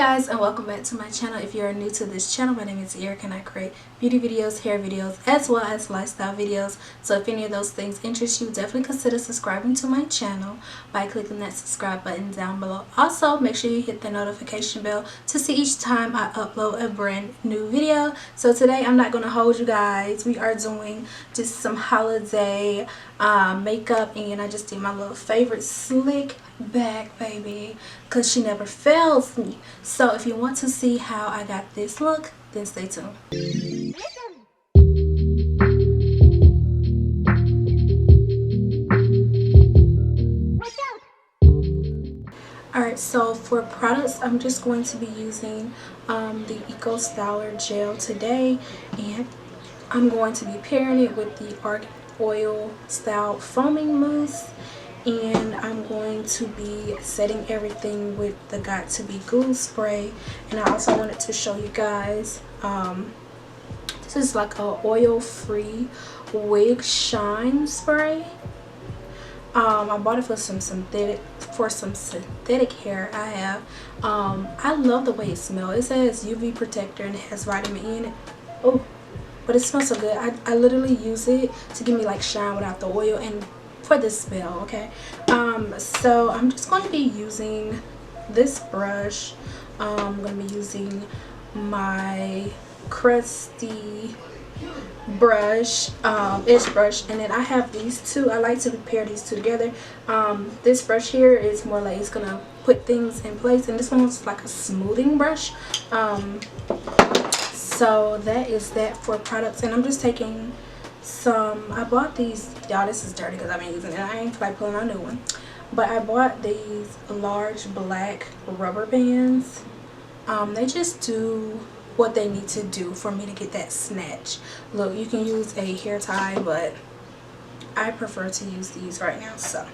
guys, and welcome back to my channel. If you are new to this channel, my name is Erica and I create beauty videos, hair videos, as well as lifestyle videos. So if any of those things interest you, definitely consider subscribing to my channel by clicking that subscribe button down below. Also, make sure you hit the notification bell to see each time I upload a brand new video. So today I'm not going to hold you guys. We are doing just some holiday makeup, and I just did my little favorite slick back baby because she never fails me. So if you want to see how I got this look, then stay tuned. Alright, so for products, I'm just going to be using the Eco Styler gel today, and I'm going to be pairing it with the Argan Oil Style Foaming Mousse, and I'm going to be setting everything with the Got To Be Glue spray. And I also wanted to show you guys, this is like a oil-free wig shine spray. I bought it for some synthetic hair I have. I love the way it smells. It says UV protector and it has vitamin E in it. Oh, but it smells so good. I literally use it to give me like shine without the oil and for this smell. Okay, so I'm just going to be using this brush. I'm going to be using my crusty brush, edge brush, and then I have these two. I like to pair these two together. This brush here is more like it's gonna put things in place, and this one's like a smoothing brush. So that is that for products. And I'm just taking some, I bought these, y'all, this is dirty because I've been using it. I ain't feel like pulling a new one, but I bought these large black rubber bands. They just do what they need to do for me to get that snatch look. You can use a hair tie, but I prefer to use these right now. So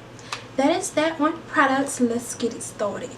that is that one product. Let's get it started.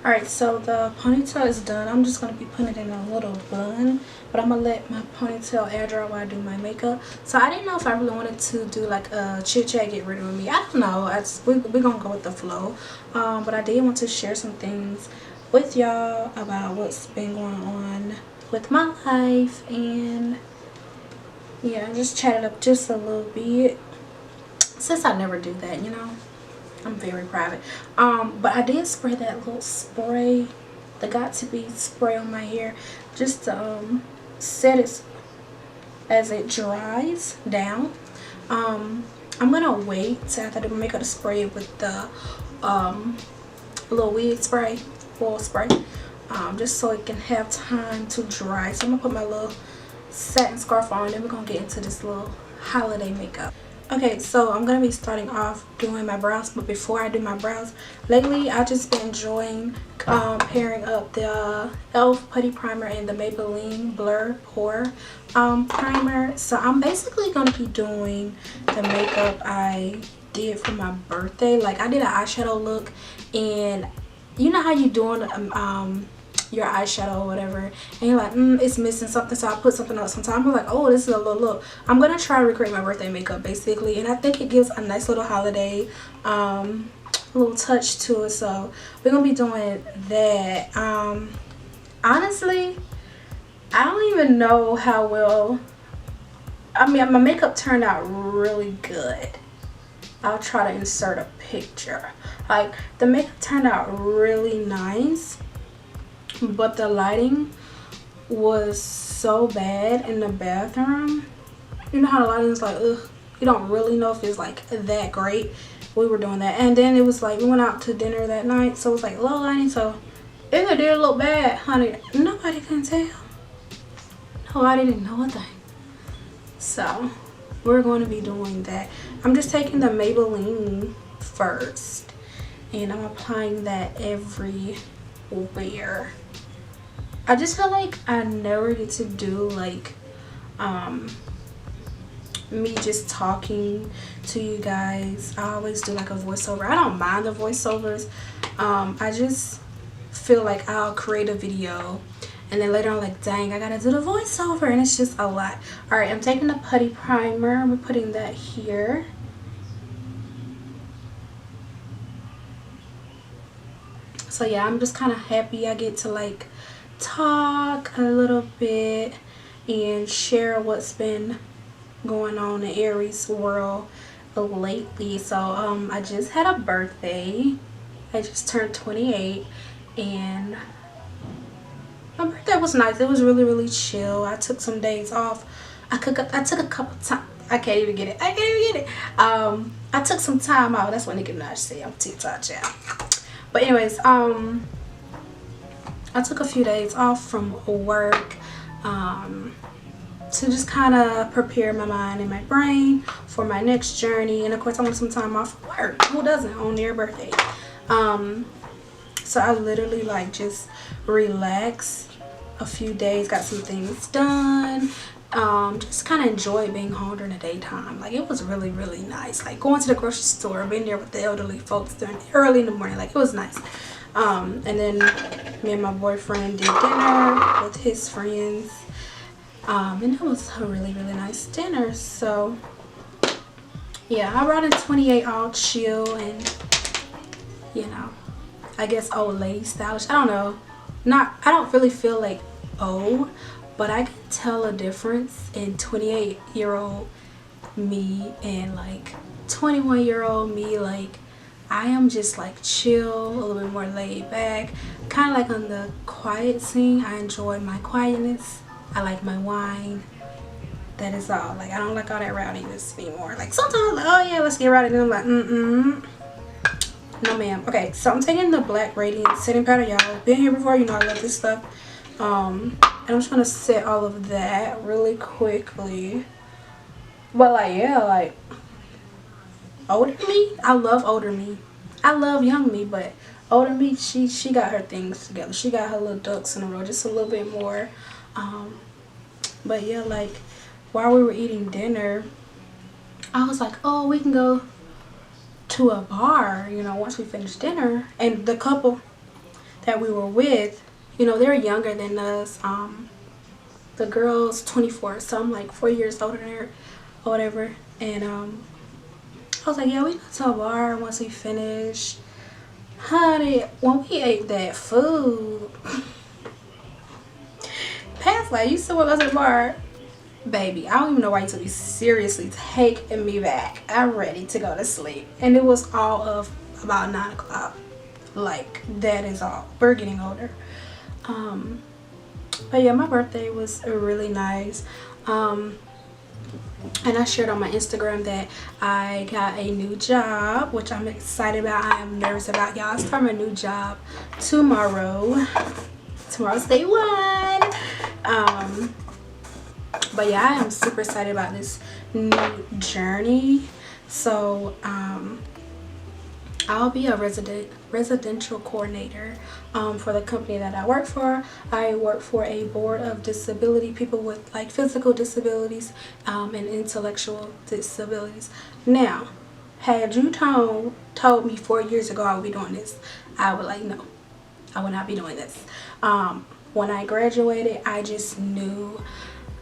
Alright, so the ponytail is done. I'm just going to be putting it in a little bun, but I'm going to let my ponytail air dry while I do my makeup. So I didn't know if I really wanted to do like a chit chat, get rid of me. I don't know. We're going to go with the flow. But I did want to share some things with y'all about what's been going on with my life. And yeah, just chat it up just a little bit. Since I never do that, you know. I'm very private. But I did spray that little spray, the Got To Be spray on my hair, just to set it as it dries down. I'm gonna wait till after I do my makeup to spray it with the little wig spray, oil spray, just so it can have time to dry. So I'm gonna put my little satin scarf on, and then we're gonna get into this little holiday makeup. Okay, so I'm going to be starting off doing my brows, but before I do my brows, lately I've just been enjoying pairing up the e.l.f. Putty Primer and the Maybelline Blur Pore Primer. So I'm basically going to be doing the makeup I did for my birthday. Like, I did an eyeshadow look, and you know how you doing your eyeshadow or whatever, and you're like, it's missing something, so I put something else. Sometimes I'm like, oh, this is a little look. I'm gonna try to recreate my birthday makeup basically, and I think it gives a nice little holiday little touch to it. So we're gonna be doing that. Honestly, I don't even know how well, I mean, my makeup turned out really good. I'll try to insert a picture. Like, the makeup turned out really nice, but the lighting was so bad in the bathroom. You know how the lighting is like, ugh, you don't really know if it's like that great. We were doing that, and then it was like we went out to dinner that night, so it was like low lighting, so if it did look bad, honey, nobody can tell. Nobody didn't know a thing. So we're going to be doing that. I'm just taking the Maybelline first, and I'm applying that everywhere. I just feel like I never get to do like me just talking to you guys. I always do like a voiceover. I don't mind the voiceovers. I just feel like I'll create a video and then later on, like, dang, I gotta do the voiceover, and it's just a lot. All right, I'm taking the Putty Primer. I'm putting that here. So yeah, I'm just kind of happy I get to like talk a little bit and share what's been going on in Aries world lately. So I just had a birthday. I just turned 28, and my birthday was nice. It was really chill. I took some days off. I took a couple times. I can't even get it. I took some time out. That's what Nicki Minaj said on TikTok, child. But anyways, I took a few days off from work to just kind of prepare my mind and my brain for my next journey. And of course, I want some time off from work. Who doesn't on their birthday? So I literally like just relaxed a few days, got some things done. Just kind of enjoyed being home during the daytime. Like, it was really nice. Like, going to the grocery store, being there with the elderly folks early in the morning. Like, it was nice. And then me and my boyfriend did dinner with his friends. And it was a really nice dinner. So yeah, I brought in 28 all chill and, you know, I guess old lady stylish. I don't know. I don't really feel like old, but I can tell a difference in 28-year-old me and like 21-year-old me. Like, I am just like chill, a little bit more laid back, kind of like on the quiet scene. I enjoy my quietness. I like my wine. That is all. Like, I don't like all that rowdiness anymore. Like, sometimes, like, oh yeah, let's get rowdy. And I'm like, no ma'am. Okay, so I'm taking the Black Radiant setting powder. Y'all been here before, you know I love this stuff. And I'm just gonna set all of that really quickly. But like, yeah, like, older me, I love older me. I love young me, but older me, she got her things together. She got her little ducks in a row, just a little bit more. But yeah, like, while we were eating dinner, I was like, oh, we can go to a bar, you know, once we finish dinner. And the couple that we were with, you know, they're younger than us. The girl's 24, so I'm like 4 years older than her or whatever. And I was like, yeah, we go to a bar once we finish. Honey, when we ate that food, Pat's like, you still want to go to the bar? Baby, I don't even know why you took me seriously taking me back. I'm ready to go to sleep. And it was all of about 9 o'clock. Like, that is all. We're getting older. But yeah, my birthday was really nice. And I shared on my Instagram that I got a new job, which I'm excited about. I am nervous about. Y'all, I start my new job tomorrow. Tomorrow's day 1. But yeah, I am super excited about this new journey. So I'll be a residential coordinator for the company that I work for. I work for a board of disability people with like physical disabilities and intellectual disabilities. Now, had you told me 4 years ago I would be doing this, I would like, no, I would not be doing this. When I graduated, I just knew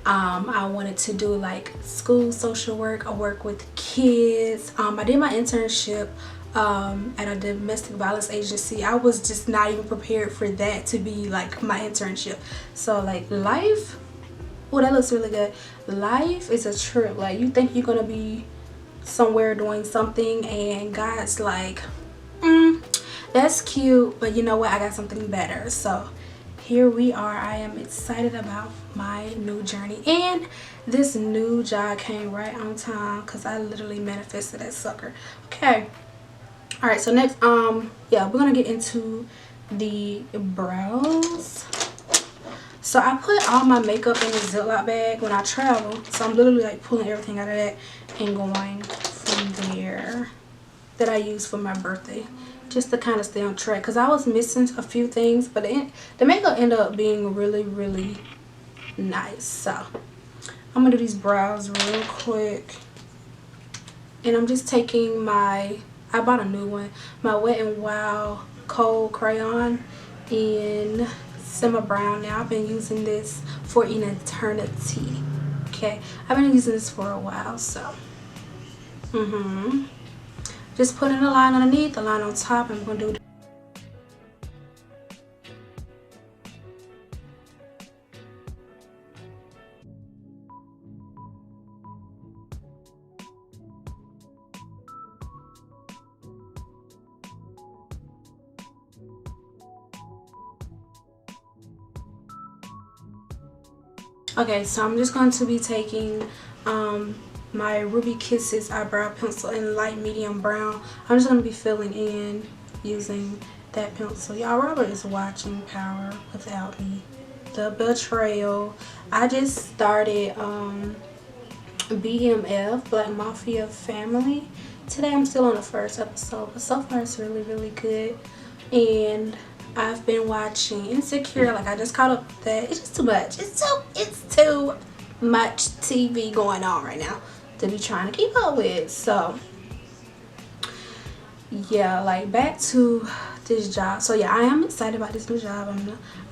I wanted to do like school social work or work with kids. I did my internship at a domestic violence agency. I was just not even prepared for that to be like my internship. So like life, oh, that looks really good. Life is a trip. Like, you think you're gonna be somewhere doing something and God's like, that's cute, but you know what, I got something better. So here we are. I am excited about my new journey, and this new job came right on time because I literally manifested that sucker. Okay, all right, so next yeah, we're gonna get into the brows. So I put all my makeup in a Ziploc bag when I travel, so I'm literally like pulling everything out of that and going from there that I used for my birthday, just to kind of stay on track, because I was missing a few things, but the makeup ended up being really, really nice. So I'm gonna do these brows real quick, and I'm just taking my, I bought a new one, my Wet n Wild Cold Crayon in Simmer Brown. Now I've been using this for an eternity. Okay, I've been using this for a while. So just putting a line underneath, a line on top. I'm gonna do okay, so I'm just going to be taking my Ruby Kisses eyebrow pencil in light medium brown. I'm just going to be filling in using that pencil. Y'all, Robert is watching Power without me. The betrayal. I just started BMF, Black Mafia Family. Today I'm still on the first episode, but so far it's really, really good. And I've been watching Insecure. Like, I just caught up with that. It's just too much. It's too much TV going on right now to be trying to keep up with. So yeah, like, back to this job. So yeah, I am excited about this new job.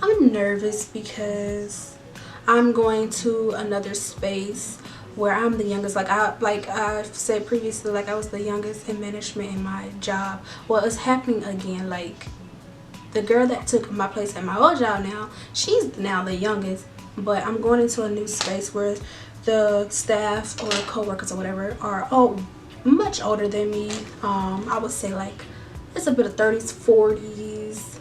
I'm nervous because I'm going to another space where I'm the youngest. Like I've said previously, like I was the youngest in management in my job. Well, it's happening again. Like, the girl that took my place at my old job now, she's now the youngest, but I'm going into a new space where the staff or co-workers or whatever are much older than me. I would say like it's a bit of 30s, 40s,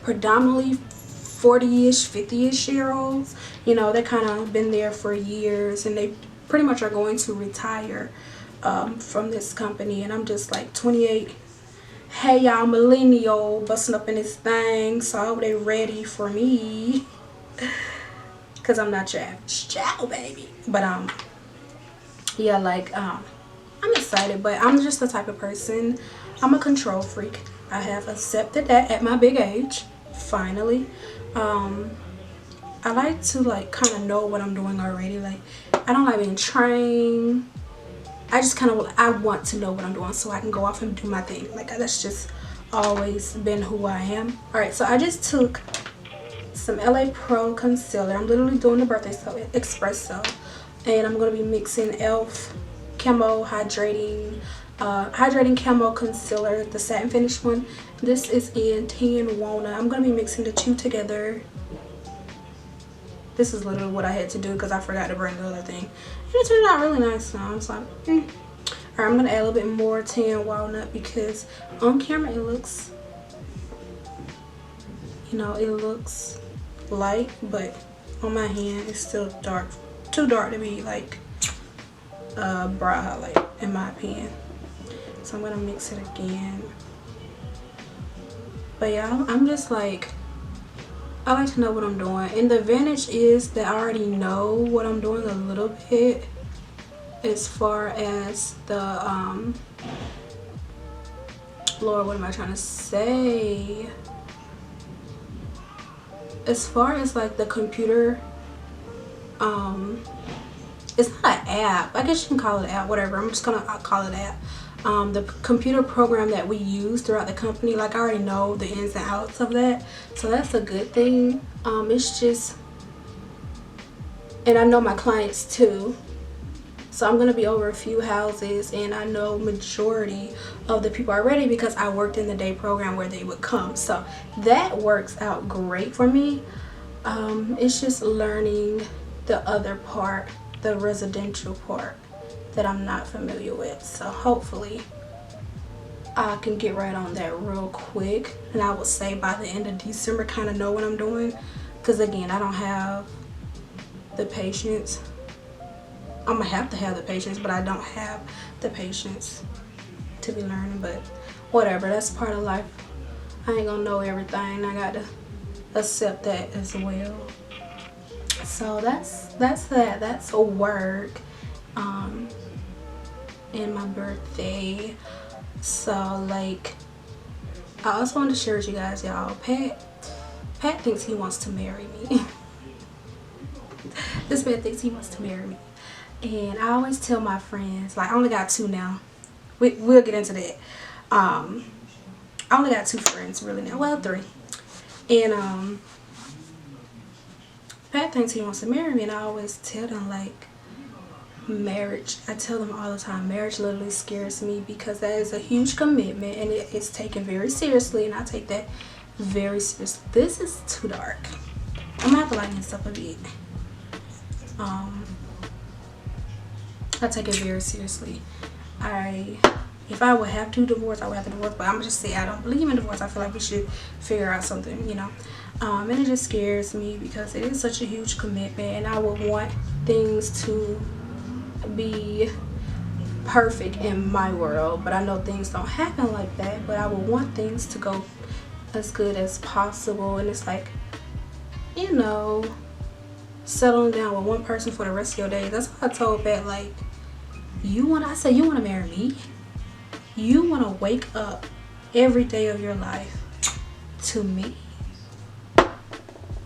predominantly 40-ish, 50-ish year olds. You know, they kind of been there for years and they pretty much are going to retire from this company. And I'm just like 28. Hey y'all, millennial busting up in this thing, so I hope they ready for me, cause I'm not your average child, baby. But yeah, like I'm excited, but I'm just the type of person, I'm a control freak. I have accepted that at my big age, finally. I like to like kind of know what I'm doing already. Like, I don't like being trained. I just kind of, I want to know what I'm doing so I can go off and do my thing. Like, that's just always been who I am. Alright, so I just took some LA Pro concealer. I'm literally doing the birthday espresso, and I'm going to be mixing e.l.f. Camo hydrating camo concealer, the satin finish one. This is in Tan Walnut. I'm going to be mixing the two together. This is literally what I had to do because I forgot to bring the other thing, and it turned out really nice. So I was like, Alright, I'm going to add a little bit more Tan Walnut because on camera it looks, you know, it looks light, but on my hand it's still dark, too dark to be like brow highlight in my opinion. So I'm gonna mix it again. But yeah, I'm just like, I like to know what I'm doing, and the advantage is that I already know what I'm doing a little bit as far as the Lord, what am I trying to say? As far as like the computer, it's not an app, I guess you can call it an app, whatever, I'm just gonna call it an app. The computer program that we use throughout the company, like I already know the ins and outs of that, so that's a good thing. It's just, and I know my clients too, so I'm gonna be over a few houses, and I know majority of the people already because I worked in the day program where they would come, so that works out great for me. It's just learning the other part, the residential part, that I'm not familiar with. So hopefully I can get right on that real quick, and I would say by the end of December kind of know what I'm doing, because again, I don't have the patience. I'm gonna have to have the patience, but I don't have the patience to be learning. But whatever, that's part of life. I ain't gonna know everything. I gotta accept that as well. So that's a work in my birthday. So like, I also wanted to share with you guys, y'all, Pat thinks he wants to marry me. This man thinks he wants to marry me, and I always tell my friends, like, I only got two now, we'll get into that. I only got two friends really now, well, three, and Pat thinks he wants to marry me, and I always tell them, like, marriage, I tell them all the time, marriage literally scares me because that is a huge commitment, and it's taken very seriously, and I take that very seriously. This is too dark. I'm gonna have to lighten this up a bit. I take it very seriously. If I would have to divorce, I would have to divorce, but I'm just say I don't believe in divorce. I feel like we should figure out something, you know. And it just scares me because it is such a huge commitment, and I would want things to be perfect in my world, but I know things don't happen like that. But I would want things to go as good as possible, and it's like, you know, settling down with one person for the rest of your days. That's what I told Pat, like, I said, you want to marry me? You want to wake up every day of your life to me?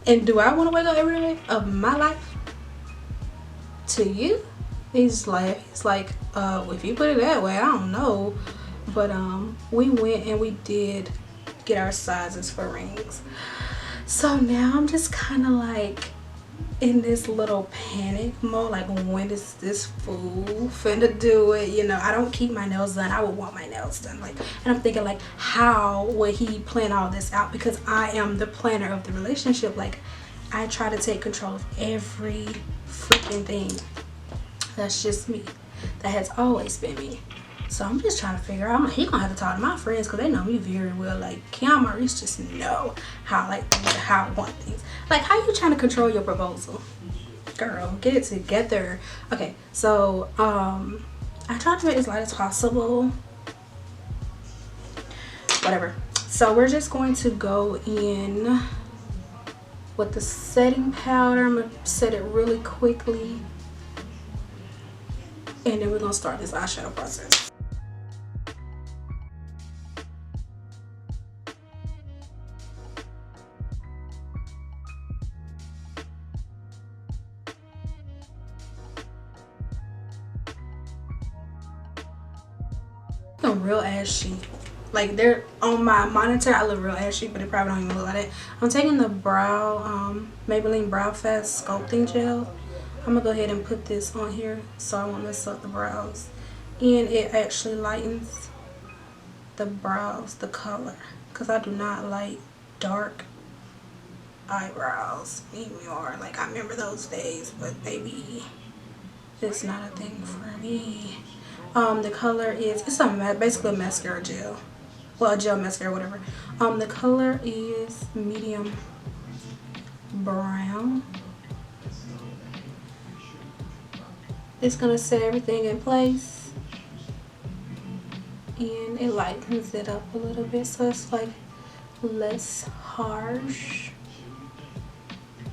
And do I want to wake up every day of my life to you? He's like, if you put it that way, I don't know. But we went and we did get our sizes for rings. So now I'm just kind of like in this little panic mode, like, when is this fool finna do it? You know, I don't keep my nails done. I would want my nails done, like, and I'm thinking, like, how would he plan all this out? Because I am the planner of the relationship. Like, I try to take control of every freaking thing. That's just me. That has always been me. So I'm just trying to figure out. He gonna have to talk to my friends because they know me very well. Like, Keon Maurice just know how I like things, how I want things. Like, how you trying to control your proposal? Girl, get it together. Okay, so I tried to make it as light as possible. Whatever. So we're just going to go in with the setting powder. I'm gonna set it really quickly, and then we're gonna start this eyeshadow process. I'm real ashy. like they're on my monitor. I look real ashy, but it probably don't even look like that. I'm taking the brow Maybelline Brow Fast Sculpting Gel. I'm gonna go ahead and put this on here so I won't mess up the brows, and it actually lightens the brows, the color, because I do not like dark eyebrows anymore. Like, I remember those days, but baby, it's not a thing for me. The color is, it's basically a mascara gel, well, a gel mascara, whatever. The color is medium brown. It's gonna set everything in place, and it lightens it up a little bit, so it's like less harsh.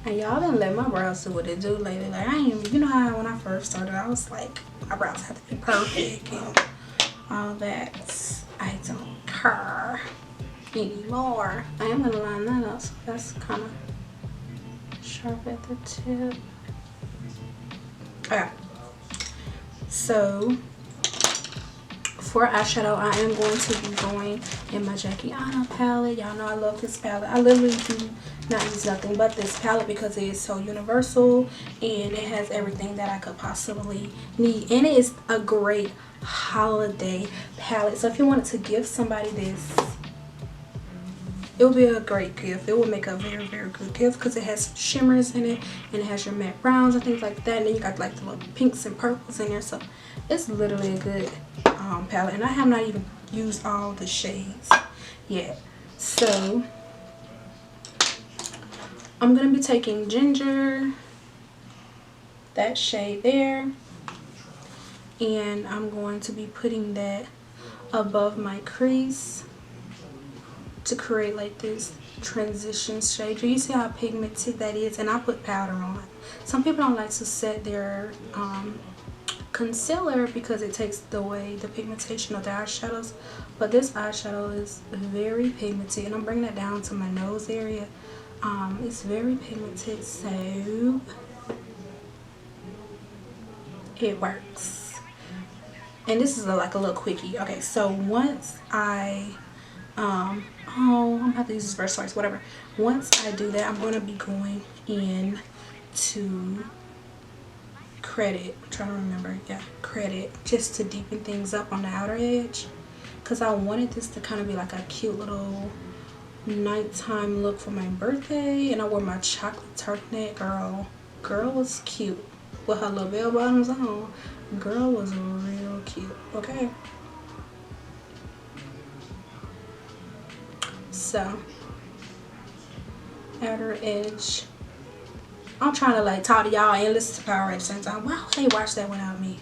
And y'all didn't let my brows do what they do lately. Like, I ain't, you know how when I first started, I was like, my brows have to be perfect and all that. I don't care anymore. I am gonna line that up, so that's kind of sharp at the tip. Okay. So for eyeshadow, I am going to be going in my Jackie Aina palette. Y'all know I love this palette. I literally do not use nothing but this palette because it is so universal and it has everything that I could possibly need. And it is a great holiday palette. So if you wanted to give somebody this, it would be a great gift. It would make a very, very good gift because it has shimmers in it and it has your matte browns and things like that. And then you got like the little pinks and purples in there. So it's literally a good palette. And I have not even used all the shades yet. So I'm going to be taking Ginger, that shade there, and I'm going to be putting that above my crease to create like this transition shade. Do you see how pigmented that is? And I put powder on. Some people don't like to set their concealer because it takes away the pigmentation of the eyeshadows, but this eyeshadow is very pigmented, and I'm bringing it down to my nose area. It's very pigmented, so it works. And this is like a little quickie. Okay, so once I I'm gonna have to use this brush twice, whatever. Once I do that, I'm gonna be going in to Credit. I'm trying to remember. Yeah, Credit, just to deepen things up on the outer edge, because I wanted this to kind of be like a cute little nighttime look for my birthday. And I wore my chocolate turtleneck. Girl was cute with her little bell bottoms on. Girl was real cute. Okay, so outer edge. I'm trying to like talk to y'all and listen to Power at the same time. Why would they watch that without me?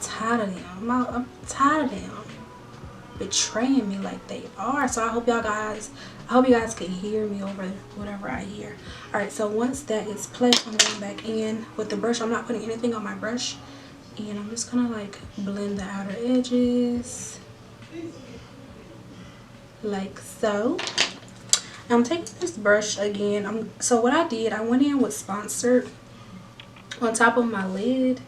Tired of them. I'm tired of them betraying me like they are. So I hope you guys can hear me over whatever I hear. Alright, so once that is placed, I'm going back in with the brush. I'm not putting anything on my brush, and I'm just gonna like blend the outer edges like so. I'm taking this brush again. So what I did, I went in with Sponsored on top of my lid.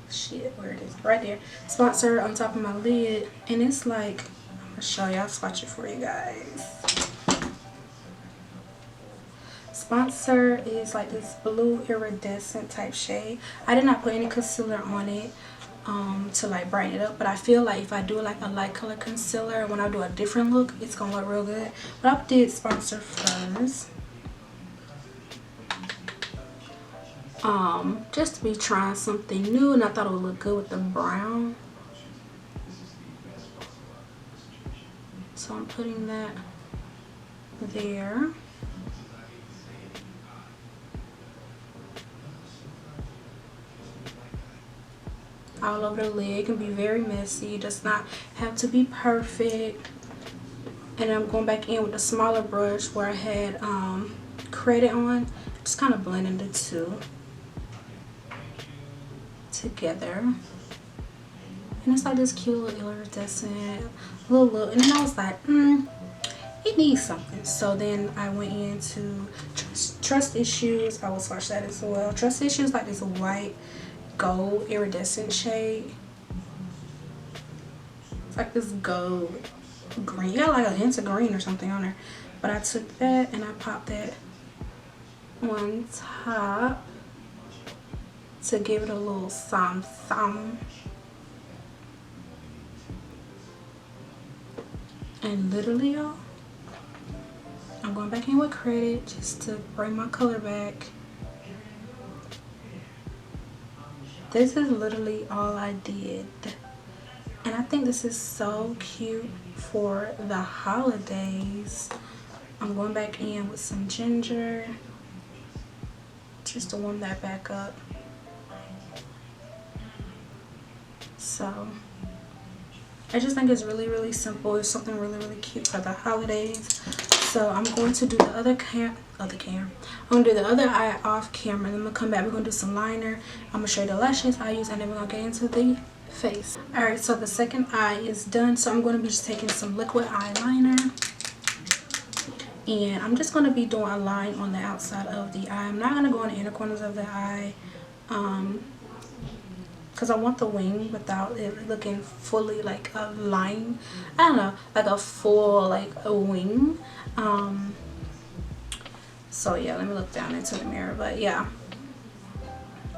Shit, where it is? Right there. Sponsored on top of my lid, and it's like, I'm gonna show you. I'll swatch it for you guys. Sponsored is like this blue iridescent type shade. I did not put any concealer on it to like brighten it up, but I feel like if I do like a light color concealer, when I do a different look, it's gonna look real good. But I did Sponsored first, just to be trying something new, and I thought it would look good with the brown. So I'm putting that there. All over the lid. It can be very messy. It does not have to be perfect. And I'm going back in with a smaller brush where I had Credit on, just kind of blending the two together. And it's like this cute little iridescent little look. And then I was like, it needs something. So then I went into Trust Issues. I will swatch that as well. Trust Issues, like this white gold iridescent shade. It's like this gold green. It got like a hint of green or something on there. But I took that and I popped that on top to give it a little something. And literally, y'all, I'm going back in with credit just to bring my color back. This is literally all I did. And I think this is so cute for the holidays. I'm going back in with some ginger just to warm that back up. So I just think it's really simple. It's something really cute for the holidays. So I'm going to do the other cam. I'm gonna do the other eye off camera, and then I'm gonna come back. We're gonna do some liner. I'm gonna show you the lashes I use, and then we're gonna get into the face. Alright, so the second eye is done. So I'm gonna be just taking some liquid eyeliner, and I'm just gonna be doing a line on the outside of the eye. I'm not gonna go on the inner corners of the eye, because I want the wing without it looking fully like a line. I don't know, like a full like a wing. So yeah, let me look down into the mirror. But yeah,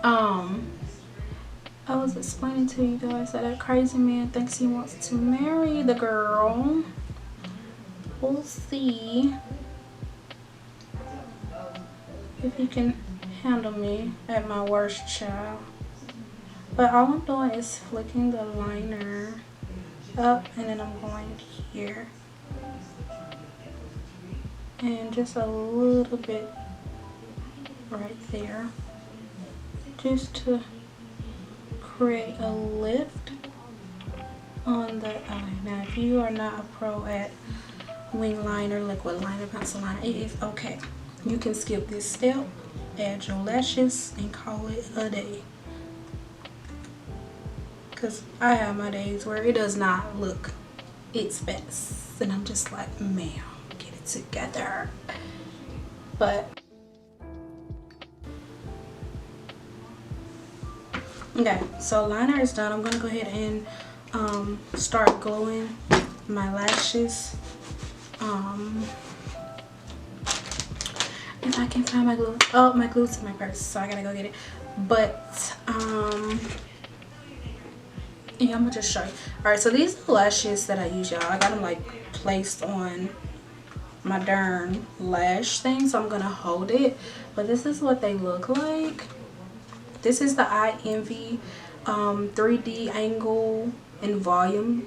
I was explaining to you guys that that crazy man thinks he wants to marry the girl. We'll see if he can handle me at my worst, child. But all I'm doing is flicking the liner up, and then I'm going here and just a little bit right there, just to create a lift on the eye. Now if you are not a pro at wing liner, liquid liner, pencil liner, it is okay. You can skip this step, add your lashes, and call it a day. Because I have my days where it does not look its best, and I'm just like, ma'am, get it together. But okay, so liner is done. I'm gonna go ahead and start gluing my lashes. If I can find my glue. Oh, my glue's in my purse, so I gotta go get it. But yeah, I'm gonna just show you. Alright, so these are the lashes that I use, y'all. I got them like placed on my darn lash thing, so I'm gonna hold it. But this is what they look like. This is the Eye Envy 3D angle and volume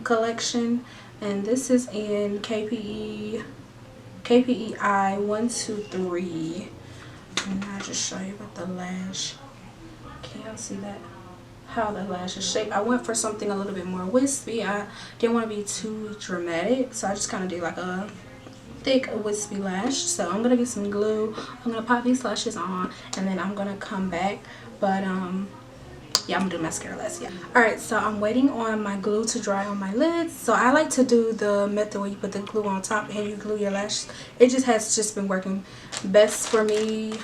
collection, and this is in KPEI 123. And I'll just show you what the lash. Can y'all see that? How the lash is shaped. I went for something a little bit more wispy. I didn't want to be too dramatic, so I just kind of did like a thick wispy lash. So I'm gonna get some glue. I'm gonna pop these lashes on, and then I'm gonna come back. But yeah, I'm gonna do mascara last. Yeah. Alright, so I'm waiting on my glue to dry on my lids. So I like to do the method where you put the glue on top and you glue your lashes. It just been working best for me.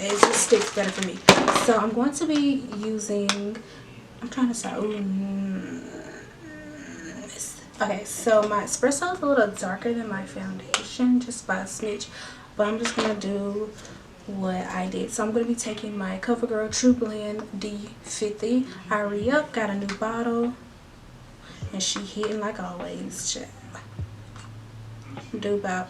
It just sticks better for me. So I'm going to be using, I'm trying to start. Okay, so my espresso is a little darker than my foundation, just by a smidge, but I'm just gonna do what I did. So I'm gonna be taking my CoverGirl True Blend D50. I re-up, got a new bottle, and she hitting like always. Do about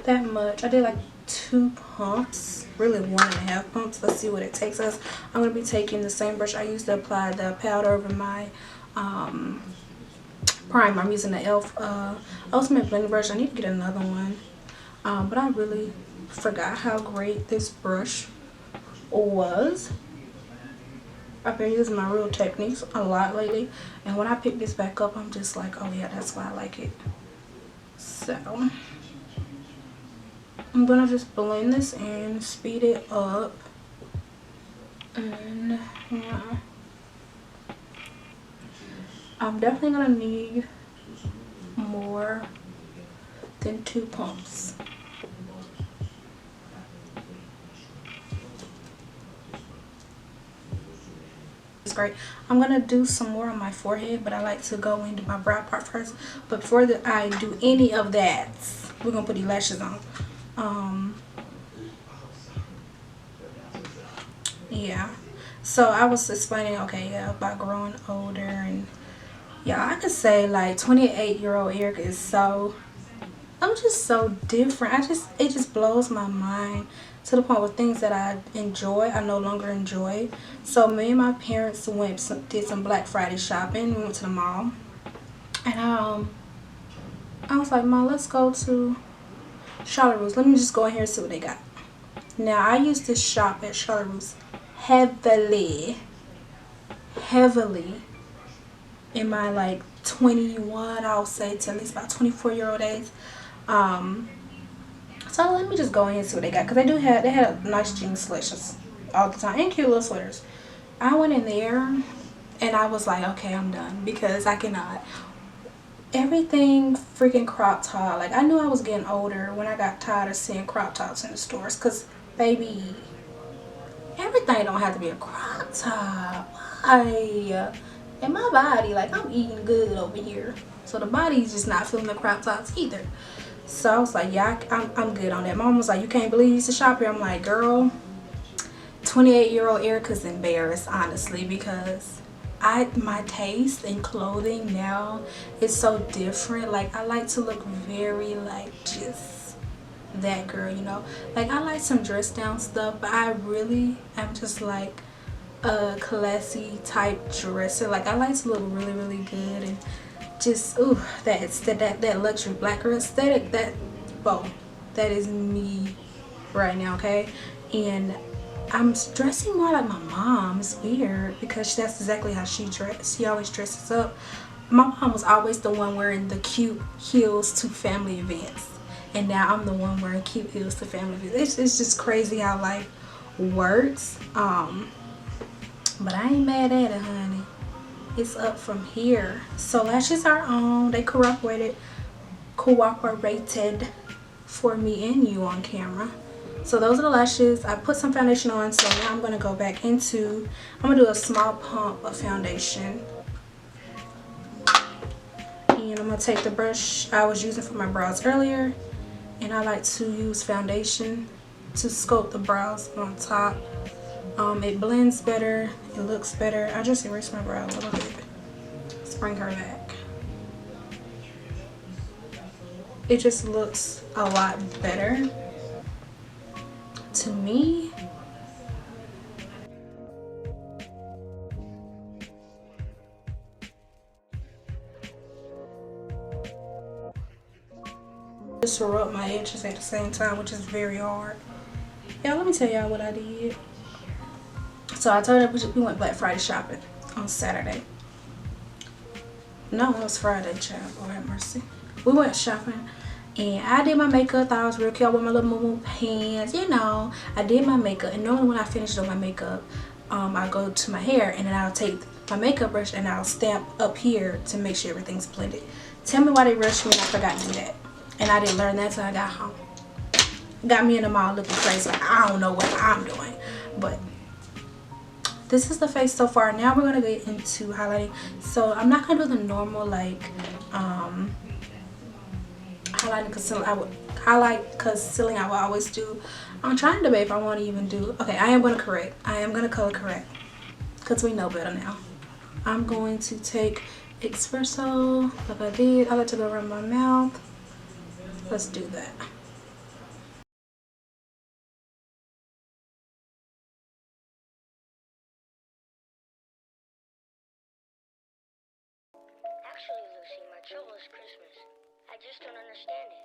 that much. I did like 2 pumps, really 1.5 pumps. Let's see what it takes us. I'm going to be taking the same brush I used to apply the powder over my primer. I'm using the e.l.f. Ultimate Blending Brush. I need to get another one, but I really forgot how great this brush was. I've been using my Real Techniques a lot lately, and when I pick this back up, I'm just like, oh yeah, that's why I like it. So I'm gonna just blend this in, speed it up, and I'm definitely gonna need more than 2 pumps. It's great. I'm gonna do some more on my forehead, but I like to go into my brow part first. But before I do any of that, we're gonna put the lashes on. Yeah, so I was explaining, okay, yeah, about growing older, and yeah, I could say like 28-year-old Erica is so, I'm just so different. It just blows my mind to the point where things that I enjoy, I no longer enjoy. So me and my parents did some Black Friday shopping. We went to the mall, and I was like, Mom, let's go to Charlotte Russe. Let me just go in here and see what they got. Now, I used to shop at Charlotte Russe heavily in my like 21, I'll say, to at least about 24-year-old age. So let me just go in and see what they got, because they had nice jeans selections all the time and cute little sweaters. I went in there and I was like, okay, I'm done, because I cannot. Everything freaking crop top. Like, I knew I was getting older when I got tired of seeing crop tops in the stores, because baby, everything don't have to be a crop top. Why? And my body, like, I'm eating good over here, so the body's just not feeling the crop tops either. So I was like, yeah, I'm good on that. Mom was like, you can't believe you used to shop here. I'm like, girl, 28-year-old Erica's embarrassed, honestly, because my taste in clothing now is so different. Like, I like to look very like just that girl, you know. Like, I like some dress down stuff, but I really am just like a classy type dresser. Like, I like to look really, really good, and just, ooh, that luxury black girl aesthetic, that is me right now, okay? And I'm dressing more like my mom. It's weird, because that's exactly how she dressed. She always dresses up. My mom was always the one wearing the cute heels to family events, and now I'm the one wearing cute heels to family events. It's just crazy how life works. But I ain't mad at it, honey. It's up from here. So lashes are on. They cooperated for me and you on camera. So those are the lashes. I put some foundation on, so now I'm gonna go back into, I'm gonna do a small pump of foundation. And I'm gonna take the brush I was using for my brows earlier, and I like to use foundation to sculpt the brows on top. It blends better, it looks better. I just erased my brow a little bit. Let's bring her back. It just looks a lot better to me. Just to rub my edges at the same time, which is very hard. Yeah, let me tell y'all what I did. So I told her we went Black Friday shopping on Saturday. No, it was Friday, child. Lord have mercy. We went shopping, and I did my makeup. Thought I was real cute with my little moo pants. You know, I did my makeup, and normally when I finish doing my makeup, I go to my hair, and then I'll take my makeup brush and I'll stamp up here to make sure everything's blended. Tell me why they rushed me and I forgot to do that. And I didn't learn that till I got home. Got me in the mall looking crazy. Like, I don't know what I'm doing, but this is the face so far. Now we're gonna get into highlighting. So I'm not gonna do the normal like highlighting concealing. I will always do. I'm trying to debate if I want to even do. Okay, I am gonna correct. I am gonna color correct, because we know better now. I'm going to take espresso like I did. I like to go around my mouth. Let's do that. Actually, Lucy, my trouble is Christmas. I just don't understand it.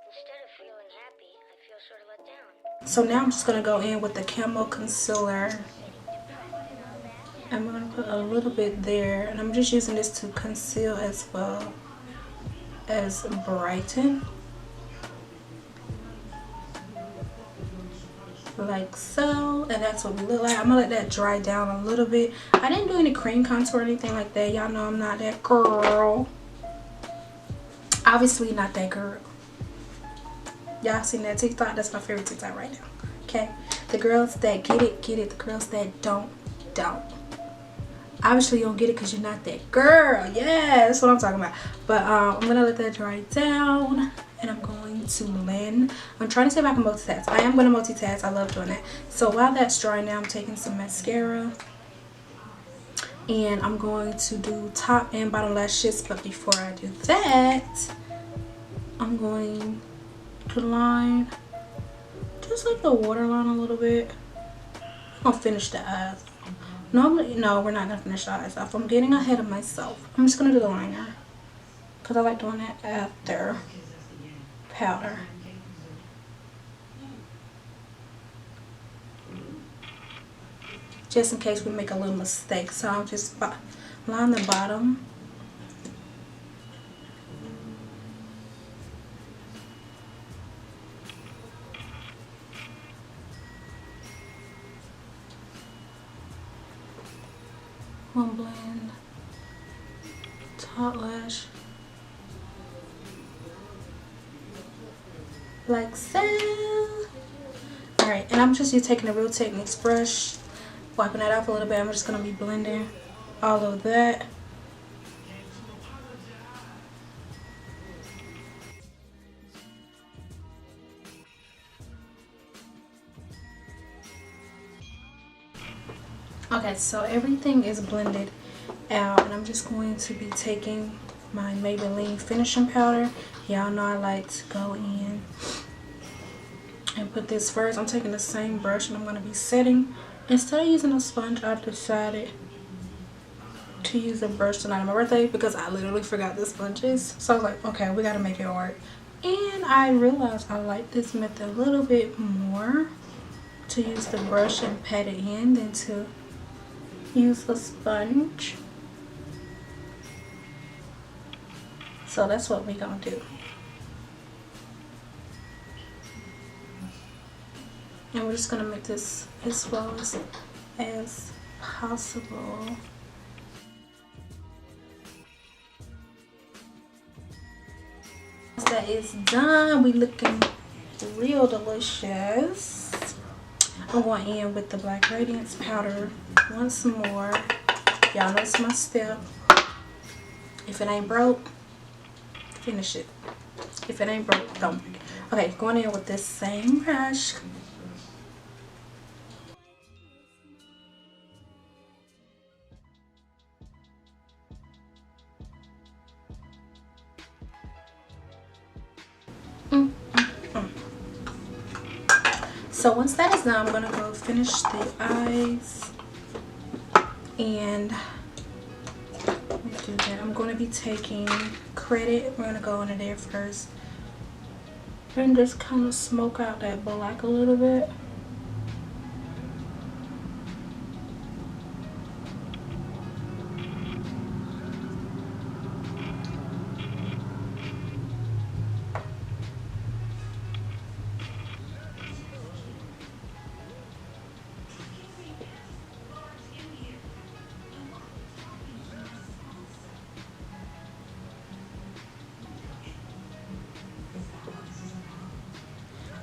Instead of feeling happy, I feel sort of let down. So now I'm just going to go in with the camo concealer. I'm going to put a little bit there. And I'm just using this to conceal as well as brighten. Like so. And that's what we look like. I'm going to let that dry down a little bit. I didn't do any cream contour or anything like that. Y'all know I'm not that girl. Obviously not that girl. Y'all seen that TikTok? That's my favorite TikTok right now. Okay, the girls that get it, get it. The girls that don't. Obviously you don't get it because you're not that girl. Yeah, that's what I'm talking about. But I'm gonna let that dry down, and I'm going to blend. I'm trying to see if I can multitask. I am going to multitask. I love doing that. So while that's drying now, I'm taking some mascara, and I'm going to do top and bottom lashes. But before I do that, I'm going to line just like the waterline a little bit. I'm gonna finish the eyes. Normally, no, we're not gonna finish the eyes off. I'm getting ahead of myself. I'm just gonna do the liner because I like doing that after powder. Just in case we make a little mistake. So I'll just line the bottom. One blend. Top lash. Like so. Alright, and I'm just taking a Real Techniques brush, wiping that off a little bit. I'm just going to be blending all of that. Okay, so everything is blended out, and I'm just going to be taking my Maybelline finishing powder. Y'all know I like to go in and put this first. I'm taking the same brush and I'm going to be setting. Instead of using a sponge, I decided to use a brush tonight on my birthday because I literally forgot the sponges. So I was like, okay, we got to make it work. And I realized I like this method a little bit more, to use the brush and pat it in, than to use a sponge. So that's what we're going to do. And we're just going to make this as flawless as possible. Once that is done, we looking real delicious. I'm going in with the Black Radiance powder once more. Y'all know it's my step. If it ain't broke, finish it. If it ain't broke, don't break it. Okay, going in with this same brush. So once that is done, I'm going to go finish the eyes. And let me do that. I'm going to be taking Credit. We're going to go under there first. And just kind of smoke out that black a little bit.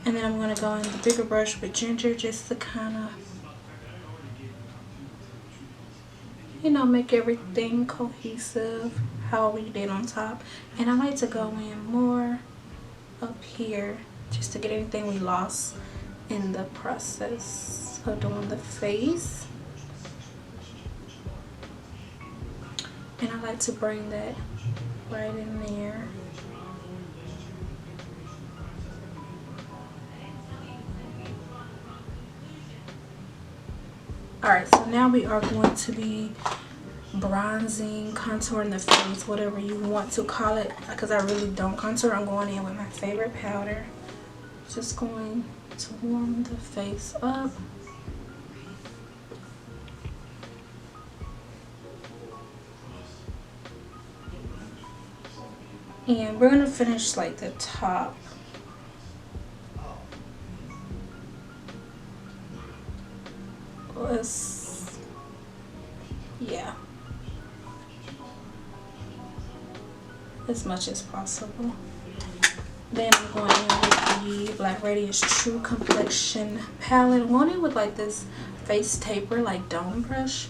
And then I'm going to go in the bigger brush with ginger, just to kind of, you know, make everything cohesive how we did on top. And I like to go in more up here just to get anything we lost in the process of doing the face. And I like to bring that right in there. Alright, so now we are going to be bronzing, contouring the face, whatever you want to call it, because I really don't contour. I'm going in with my favorite powder. Just going to warm the face up. And we're going to finish like the top. Yeah, as much as possible. Then I'm going in with the Black Radiance True Complexion palette. I'm going in with like this face taper, like dome brush.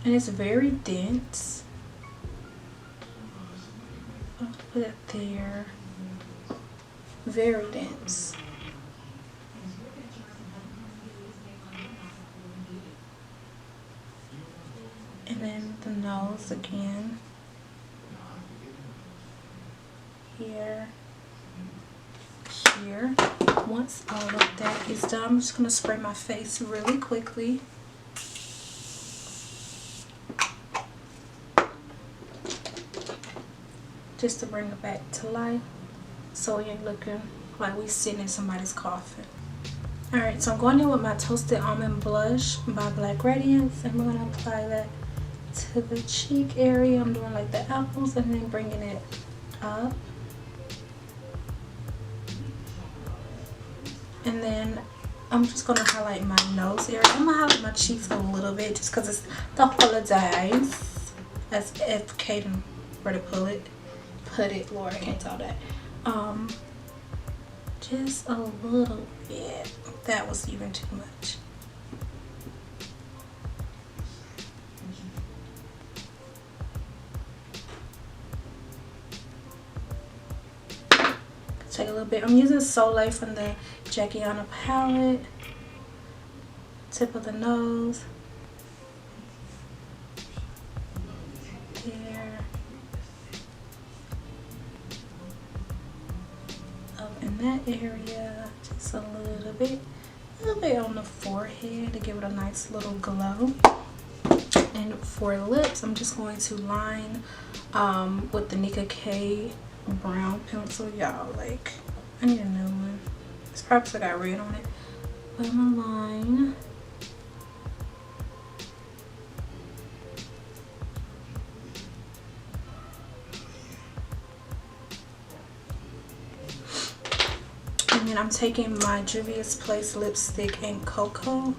and it's very dense. I'll put it there. Very dense. And then the nose again. Here. Here. Once all of that is done, I'm just going to spray my face really quickly. Just to bring it back to life, so it ain't looking like we sitting in somebody's coffin. Alright, so I'm going in with my Toasted Almond Blush by Black Radiance, and we're going to apply that to the cheek area. I'm doing like the apples and then bringing it up. And then I'm just going to highlight my nose area. I'm going to highlight my cheeks a little bit just because it's the holidays. As if Kaden were to put it, Lord, I can't tell that. Just a little bit. That was even too much. Take a little bit. I'm using Soleil from the Jacquiana palette. Tip of the nose. There. Up in that area. Just a little bit on the forehead to give it a nice little glow. And for lips, I'm just going to line with the Nika K brown pencil. Y'all, like, I need a new one. It's probably because I got red on it. But I'm gonna line. And then I'm taking my Juvia's Place lipstick in Cocoa.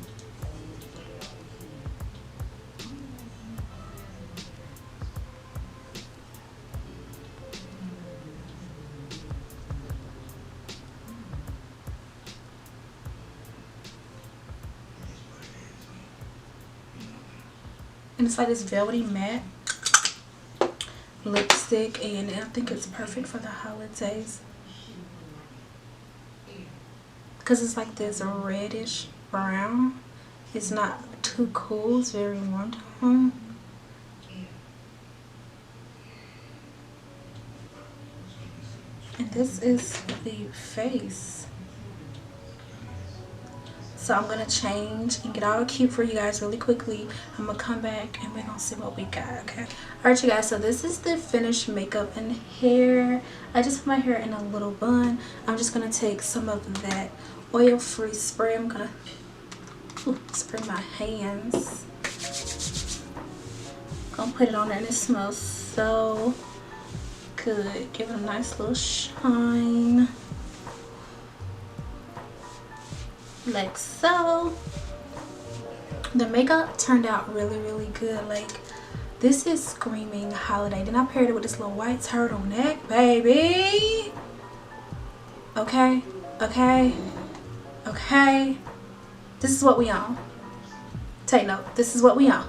And it's like this velvety matte lipstick, and I think it's perfect for the holidays because it's like this reddish brown. It's not too cool, it's very warm tone. And this is the face. So I'm gonna change and get all cute for you guys really quickly. I'm gonna come back and we're gonna see what we got, okay? Alright, you guys, so this is the finished makeup and hair. I just put my hair in a little bun. I'm just gonna take some of that oil-free spray. I'm gonna spray my hands. Gonna put it on there, and it smells so good. Give it a nice little shine. Like so. The makeup turned out really good. Like, this is screaming holiday. Then I paired it with this little white turtleneck, baby. Okay. This is what we on. Take note. This is what we on.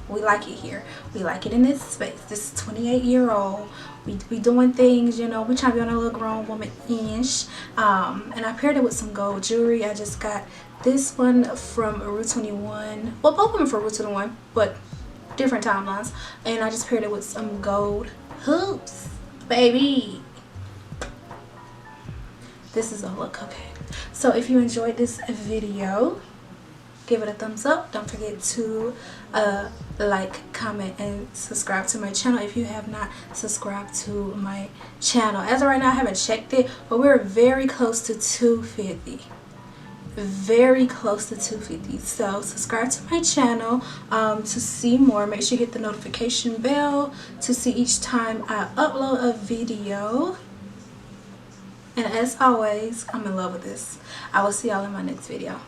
We like it here. We like it in this space. This is 28-year-old. We doing things, you know. We trying to be on a little grown woman-ish. And I paired it with some gold jewelry. I just got this one from Rue 21. Well, both of them from Rue 21, but different timelines. And I just paired it with some gold hoops, baby. This is a look, okay? So if you enjoyed this video, give it a thumbs up. Don't forget to like, comment, and subscribe to my channel if you have not subscribed to my channel. As of right now, I haven't checked it, but we're very close to 250. Very close to 250. So subscribe to my channel to see more. Make sure you hit the notification bell to see each time I upload a video. And as always, I'm in love with this. I will see y'all in my next video.